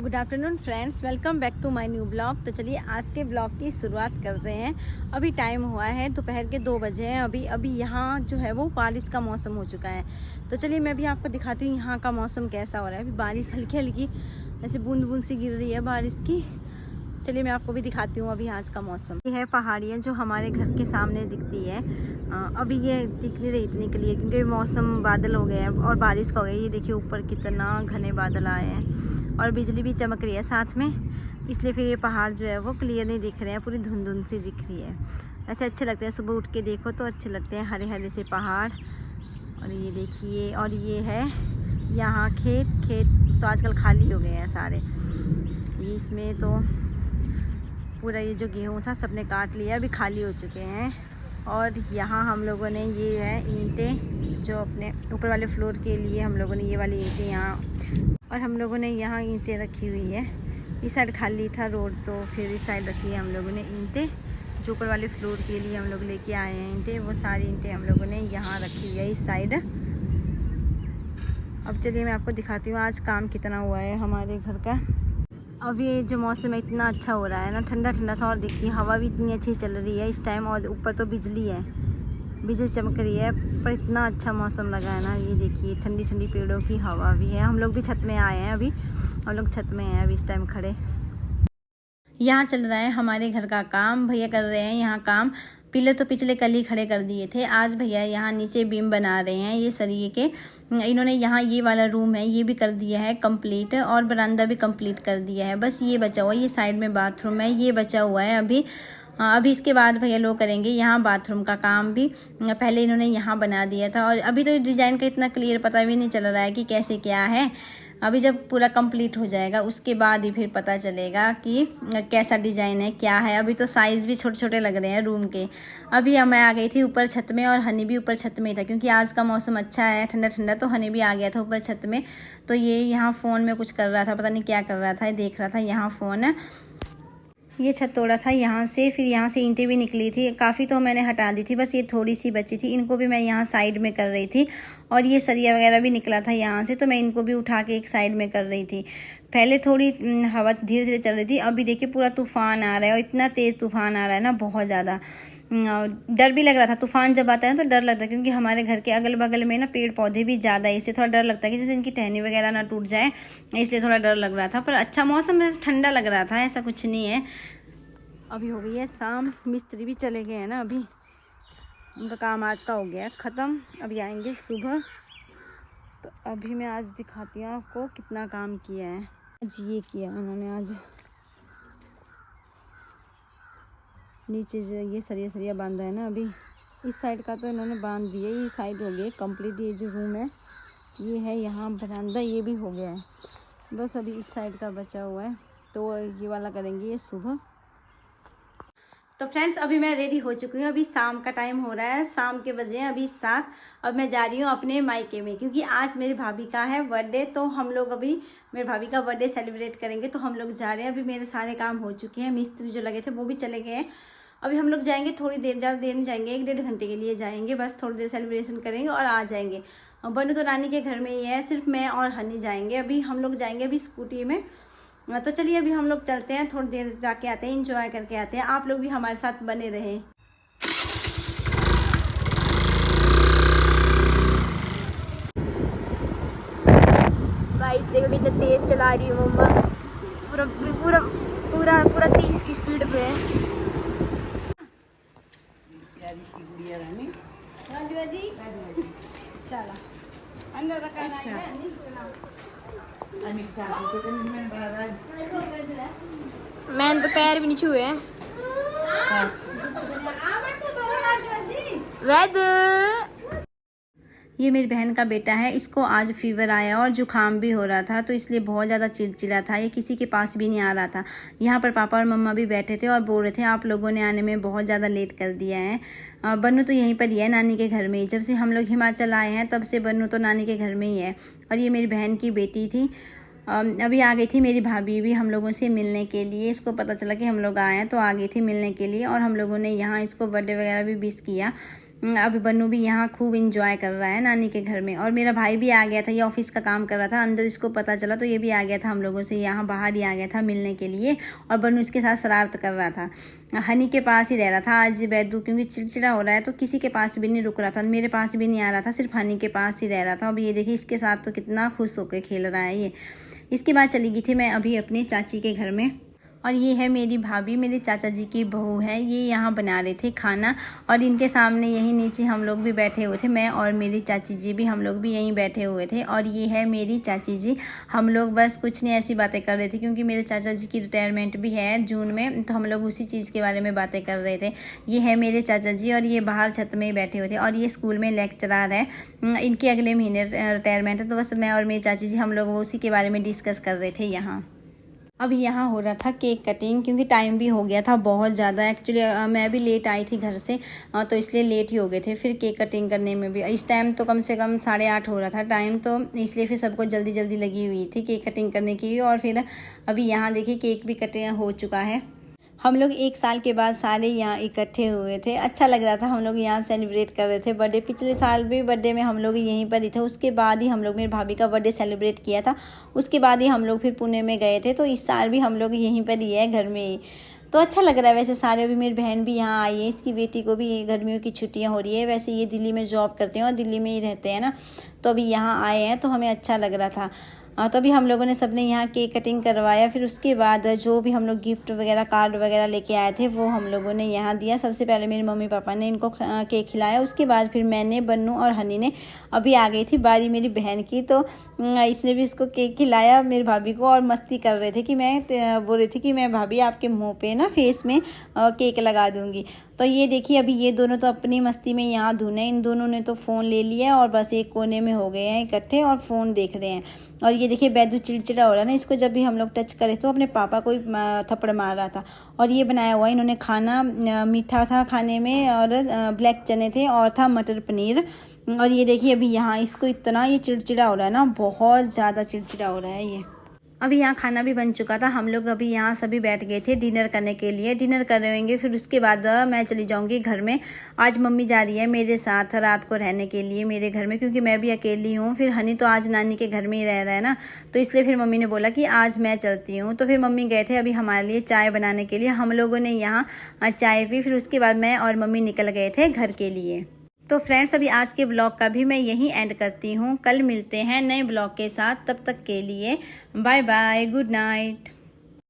Good afternoon friends, welcome back to my new blog. तो चलिए आज के ब्लॉग की शुरुआत करते हैं। अभी टाइम हुआ है दोपहर के 2 बजे हैं। अभी यहाँ जो है वो बारिश का मौसम हो चुका है। तो चलिए मैं भी आपको दिखाती हूँ यहाँ का मौसम कैसा हो रहा है। अभी बारिश हल्की हल्की ऐसे बूंद बूंद सी गिर रही है बारिश की। चलिए मैं आपको भी दिखाती हूँ अभी आज का मौसम। ये है पहाड़ियाँ जो हमारे घर के सामने दिखती है। अभी ये दिख नहीं रही इतनी क्लियर क्योंकि मौसम बादल हो गया है और बारिश का हो गया। ये देखिए ऊपर कितना घने बादल आए हैं और बिजली भी चमक रही है साथ में, इसलिए फिर ये पहाड़ जो है वो क्लियर नहीं दिख रहे हैं, पूरी धुंध धुंध सी दिख रही है। ऐसे अच्छे लगते हैं, सुबह उठ के देखो तो अच्छे लगते हैं, हरे हरे से पहाड़। और ये देखिए, और ये है यहाँ खेत तो आजकल खाली हो गए हैं सारे। ये इसमें तो पूरा ये जो गेहूँ था सबने काट लिया, अभी खाली हो चुके हैं। और यहाँ हम लोगों ने ये है ईंटें जो अपने ऊपर वाले फ्लोर के लिए हम लोगों ने ये वाली ईंटें यहाँ, और हम लोगों ने यहाँ ईंटें रखी हुई है। इस साइड खाली था रोड तो फिर इस साइड रखी है हम लोगों ने ईंटें। जो ऊपर वाले फ्लोर के लिए हम लोग लेके आए हैं ईंटें, वो सारी ईंटें हम लोगों ने यहाँ रखी है इस साइड। अब चलिए मैं आपको दिखाती हूँ आज काम कितना हुआ है हमारे घर का। अब ये जो मौसम है इतना अच्छा हो रहा है ना, ठंडा ठंडा सा, और देखिए हवा भी इतनी अच्छी चल रही है इस टाइम। और ऊपर तो बिजली है, बिजली चमक रही है, पर इतना अच्छा मौसम लगा है ना। ये देखिए ठंडी ठंडी पेड़ों की हवा भी है। हम लोग भी छत में आए हैं, अभी हम लोग छत में हैं अभी इस टाइम खड़े। यहाँ चल रहा है हमारे घर का काम, भैया कर रहे हैं यहाँ काम। पिलर तो पिछले कल ही खड़े कर दिए थे, आज भैया यहाँ नीचे बीम बना रहे हैं ये सरिये के। इन्होंने यहाँ ये वाला रूम है ये भी कर दिया है कंप्लीट, और बरामदा भी कंप्लीट कर दिया है। बस ये बचा हुआ है, ये साइड में बाथरूम है, ये बचा हुआ है अभी इसके बाद भैया लोग करेंगे यहाँ बाथरूम का काम भी। पहले इन्होंने यहाँ बना दिया था, और अभी तो डिज़ाइन का इतना क्लियर पता भी नहीं चल रहा है कि कैसे क्या है। अभी जब पूरा कंप्लीट हो जाएगा उसके बाद ही फिर पता चलेगा कि कैसा डिज़ाइन है क्या है। अभी तो साइज़ भी छोटे छोटे लग रहे हैं रूम के। अभी मैं आ गई थी ऊपर छत में, और हनी भी ऊपर छत में ही था क्योंकि आज का मौसम अच्छा है ठंडा ठंडा, तो हनी भी आ गया था ऊपर छत में। तो ये यहाँ फ़ोन में कुछ कर रहा था, पता नहीं क्या कर रहा था, देख रहा था यहाँ फ़ोन। ये छत तोड़ा था यहाँ से, फिर यहाँ से ईंटें भी निकली थी काफ़ी, तो मैंने हटा दी थी, बस ये थोड़ी सी बची थी, इनको भी मैं यहाँ साइड में कर रही थी। और ये सरिया वगैरह भी निकला था यहाँ से, तो मैं इनको भी उठा के एक साइड में कर रही थी। पहले थोड़ी हवा धीरे धीरे चल रही थी, अभी देखिए पूरा तूफान आ रहा है, और इतना तेज़ तूफान आ रहा है ना, बहुत ज़्यादा डर भी लग रहा था। तूफान जब आता है ना तो डर लगता है, क्योंकि हमारे घर के अगल बगल में ना पेड़ पौधे भी ज़्यादा है, इससे थोड़ा डर लगता है कि जैसे इनकी टहनी वगैरह ना टूट जाए, इसलिए थोड़ा डर लग रहा था। पर अच्छा मौसम जैसे ठंडा लग रहा था, ऐसा कुछ नहीं है। अभी हो गई है शाम, मिस्त्री भी चले गए हैं ना, अभी उनका काम आज का हो गया है ख़त्म, अभी आएंगे सुबह। तो अभी मैं आज दिखाती हूँ आपको कितना काम किया है। आज ये किया उन्होंने, आज नीचे जो ये सरिया बांधा है ना, अभी इस साइड का तो इन्होंने बांध दिया, ये साइड हो गई कंप्लीट। ये जो रूम है ये है, यहाँ बरामदा ये भी हो गया है, बस अभी इस साइड का बचा हुआ है, तो ये वाला करेंगे ये सुबह। तो फ्रेंड्स अभी मैं रेडी हो चुकी हूँ, अभी शाम का टाइम हो रहा है, शाम के बजे हैं अभी 7। अब मैं जा रही हूँ अपने मायके में, क्योंकि आज मेरी भाभी का है बर्थडे, तो हम लोग अभी मेरी भाभी का बर्थडे सेलिब्रेट करेंगे, तो हम लोग जा रहे हैं। अभी मेरे सारे काम हो चुके हैं, मिस्त्री जो लगे थे वो भी चले गए हैं। अभी हम लोग जाएंगे थोड़ी देर, ज़्यादा देर नहीं जाएंगे, 1-1.5 घंटे के लिए जाएंगे, बस थोड़ी देर सेलिब्रेशन करेंगे और आ जाएंगे। बनू तो नानी के घर में ही है, सिर्फ मैं और हनी जाएंगे। अभी हम लोग जाएंगे अभी स्कूटी में। तो चलिए अभी हम लोग चलते हैं, थोड़ी देर जाके आते हैं, एंजॉय करके आते हैं। आप लोग भी हमारे साथ बने रहें। गाइस देखो कितना तेज चला रही है मम्मा, पूरा पूरा पूरा पूरा 30 की स्पीड पे है। चला अंदर रखा है। मैंने तो पैर भी नहीं छुए हैं। वैद ये मेरी बहन का बेटा है, इसको आज फीवर आया और जुकाम भी हो रहा था, तो इसलिए बहुत ज़्यादा चिड़चिड़ा था, ये किसी के पास भी नहीं आ रहा था। यहाँ पर पापा और मम्मा भी बैठे थे और बोल रहे थे आप लोगों ने आने में बहुत ज़्यादा लेट कर दिया है। बन्नू तो यहीं पर ही है, नानी के घर में ही। जब से हम लोग हिमाचल आए हैं तब से बन्नू तो नानी के घर में ही है। और ये मेरी बहन की बेटी थी, अभी आ गई थी मेरी भाभी भी हम लोगों से मिलने के लिए। इसको पता चला कि हम लोग आए हैं तो आ गई थी मिलने के लिए, और हम लोगों ने यहाँ इसको बर्थडे वगैरह भी विश किया। अभी बन्नू भी यहाँ खूब इंजॉय कर रहा है नानी के घर में। और मेरा भाई भी आ गया था, ये ऑफिस का काम कर रहा था, अंदर इसको पता चला तो ये भी आ गया था हम लोगों से, यहाँ बाहर ही आ गया था मिलने के लिए। और बन्नू इसके साथ शरारत कर रहा था, हनी के पास ही रह रहा था आज बैदू, क्योंकि चिड़चिड़ा हो रहा है तो किसी के पास भी नहीं रुक रहा था, मेरे पास भी नहीं आ रहा था, सिर्फ हनी के पास ही रह रहा था। अब ये देखिए इसके साथ तो कितना खुश होकर खेल रहा है ये। इसके बाद चली गई थी मैं अभी अपनी चाची के घर में। और ये है मेरी भाभी, मेरे चाचा जी की बहू है, ये यहाँ बना रहे थे खाना। और इनके सामने यहीं नीचे हम लोग भी बैठे हुए थे, मैं और मेरी चाची जी भी, हम लोग भी यहीं बैठे हुए थे। और ये है मेरी चाची जी, हम लोग बस कुछ नहीं ऐसी बातें कर रहे थे, क्योंकि मेरे चाचा जी की रिटायरमेंट भी है जून में, तो हम लोग उसी चीज़ के बारे में बातें कर रहे थे। ये है मेरे चाचा जी और ये बाहर छत में ही बैठे हुए थे। और ये स्कूल में लेक्चरर है, इनके अगले महीने रिटायरमेंट है, तो बस मैं और मेरी चाची जी हम लोग उसी के बारे में डिस्कस कर रहे थे यहाँ। अब यहाँ हो रहा था केक कटिंग, क्योंकि टाइम भी हो गया था बहुत ज़्यादा। एक्चुअली मैं भी लेट आई थी घर से, तो इसलिए लेट ही हो गए थे। फिर केक कटिंग करने में भी इस टाइम तो कम से कम 8:30 हो रहा था टाइम, तो इसलिए फिर सबको जल्दी जल्दी लगी हुई थी केक कटिंग करने की। और फिर अभी यहाँ देखिए केक भी कटिंग हो चुका है। हम लोग 1 साल के बाद सारे यहाँ इकट्ठे हुए थे, अच्छा लग रहा था। हम लोग यहाँ सेलिब्रेट कर रहे थे बर्थडे, पिछले साल भी बर्थडे में हम लोग यहीं पर ही थे, उसके बाद ही हम लोग मेरी भाभी का बर्थडे सेलिब्रेट किया था, उसके बाद ही हम लोग फिर पुणे में गए थे। तो इस साल भी हम लोग यहीं पर ही है घर में ही, तो अच्छा लग रहा है वैसे सारे। अभी मेरी बहन भी यहाँ आई है, इसकी बेटी को भी गर्मियों की छुट्टियाँ हो रही है, वैसे ये दिल्ली में जॉब करते हैं और दिल्ली में ही रहते हैं ना, तो अभी यहाँ आए हैं, तो हमें अच्छा लग रहा था। तो अभी हम लोगों ने सबने यहाँ केक कटिंग करवाया, फिर उसके बाद जो भी हम लोग गिफ्ट वगैरह कार्ड वगैरह लेके आए थे वो हम लोगों ने यहाँ दिया। सबसे पहले मेरे मम्मी पापा ने इनको केक खिलाया, उसके बाद फिर मैंने, बन्नू और हनी ने। अभी आ गई थी बारी मेरी बहन की, तो इसने भी इसको केक खिलाया मेरी भाभी को। और मस्ती कर रहे थे कि मैं बोल रही थी कि मैं भाभी आपके मुँह पे ना फेस में केक लगा दूँगी। तो ये देखिए अभी ये दोनों तो अपनी मस्ती में यहाँ धुन है, इन दोनों ने तो फ़ोन ले लिया और बस एक कोने में हो गए हैं इकट्ठे और फ़ोन देख रहे हैं। और ये देखिए बैदू चिड़चिड़ा हो रहा है ना, इसको जब भी हम लोग टच करे तो अपने पापा को ही थप्पड़ मार रहा था। और ये बनाया हुआ इन्होंने खाना, मीठा था खाने में और ब्लैक चने थे और था मटर पनीर। और ये देखिए अभी यहाँ इसको इतना ये चिड़चिड़ा हो रहा है ना, बहुत ज़्यादा चिड़चिड़ा हो रहा है ये। अभी यहाँ खाना भी बन चुका था, हम लोग अभी यहाँ सभी बैठ गए थे डिनर करने के लिए, डिनर कर रहे होंगे। फिर उसके बाद मैं चली जाऊँगी घर में। आज मम्मी जा रही है मेरे साथ रात को रहने के लिए मेरे घर में, क्योंकि मैं भी अकेली हूँ। फिर हनी तो आज नानी के घर में ही रह रहा है ना, तो इसलिए फिर मम्मी ने बोला कि आज मैं चलती हूँ। तो फिर मम्मी गए थे अभी हमारे लिए चाय बनाने के लिए, हम लोगों ने यहाँ चाय पी, फिर उसके बाद मैं और मम्मी निकल गए थे घर के लिए। तो फ्रेंड्स अभी आज के ब्लॉग का भी मैं यहीं एंड करती हूँ, कल मिलते हैं नए ब्लॉग के साथ, तब तक के लिए बाय बाय, गुड नाइट।